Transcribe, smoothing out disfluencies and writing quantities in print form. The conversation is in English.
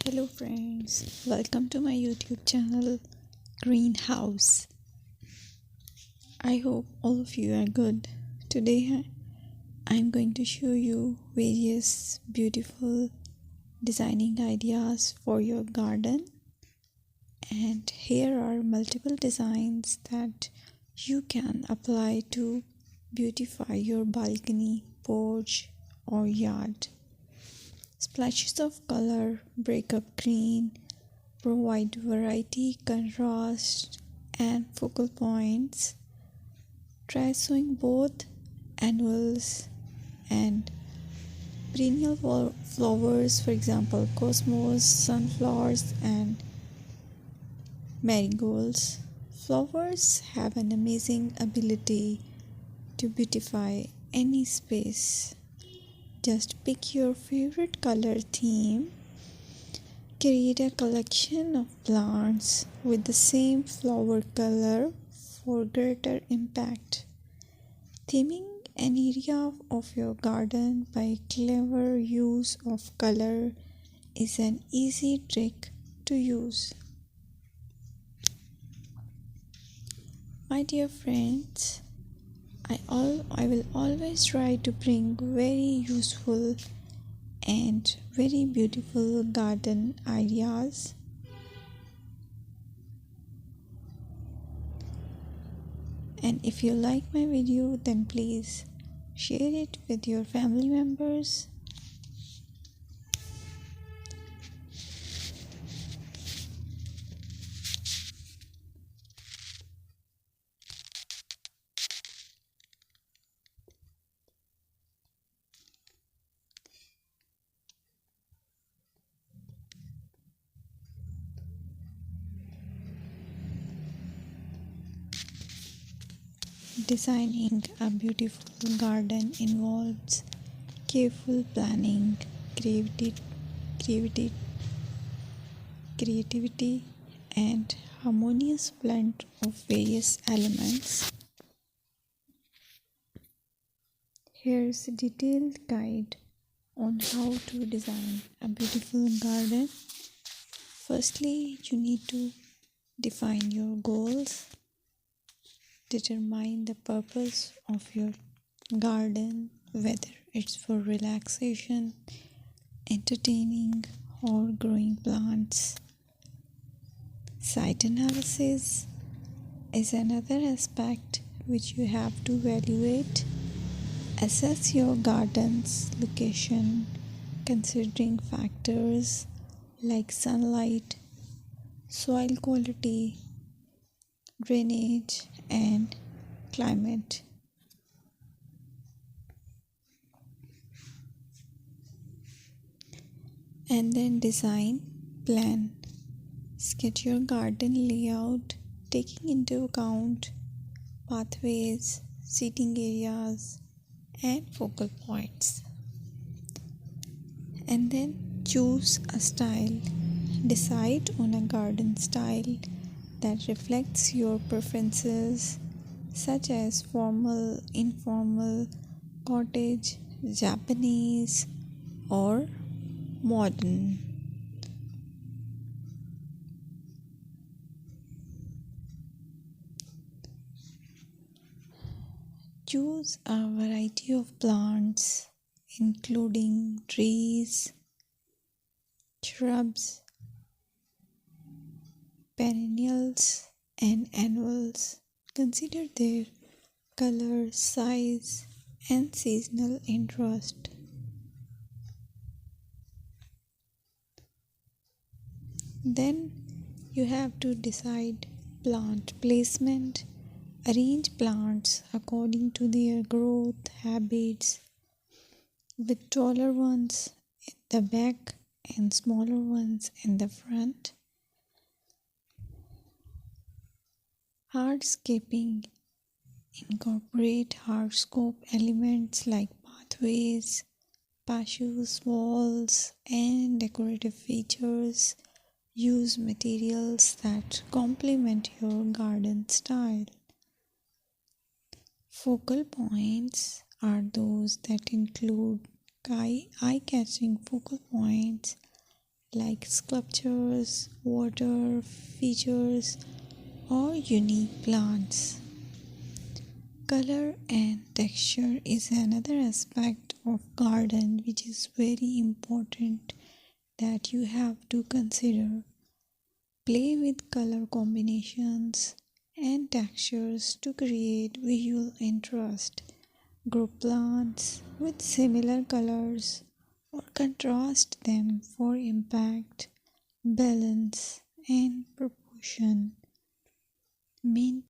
Hello friends, welcome to my YouTube channel Greenhouse. I hope all of you are good. Today I'm going to show you various beautiful designing ideas for your garden, and here are multiple designs that you can apply to beautify your balcony, porch or yard. Splashes of color break up green, provide variety, contrast, and focal points. Try sowing both annuals and perennial flowers, for example, cosmos, sunflowers, and marigolds. Flowers have an amazing ability to beautify any space. Just pick your favorite color theme. Create a collection of plants with the same flower color for greater impact. Theming an area of your garden by clever use of color is an easy trick to use. My dear friends, I will always try to bring very useful and very beautiful garden ideas. And if you like my video, then please share it with your family members. Designing a beautiful garden involves careful planning, creativity, creativity, and harmonious blend of various elements. Here's a detailed guide on how to design a beautiful garden. Firstly, you need to define your goals. Determine the purpose of your garden, whether it's for relaxation, entertaining, or growing plants. Site analysis is another aspect which you have to evaluate. Assess your garden's location, considering factors like sunlight, soil quality, drainage, and climate. And then design plan. Sketch your garden layout, taking into account pathways, seating areas, and focal points. And then choose a style. Decide on a garden style that reflects your preferences, such as formal, informal, cottage, Japanese, or modern. Choose a variety of plants, including trees, shrubs, perennials, and annuals. Consider their color, size, and seasonal interest. Then you have to decide plant placement. Arrange plants according to their growth habits, with taller ones in the back and smaller ones in the front. Hardscaping. Incorporate hardscape elements like pathways, patios, walls, and decorative features. Use materials that complement your garden style. Focal points are those that include eye-catching focal points like sculptures, water features, or unique plants. Color and texture is another aspect of garden which is very important that you have to consider. Play with color combinations and textures to create visual interest. Group plants with similar colors or contrast them for impact, balance, and proportion. Main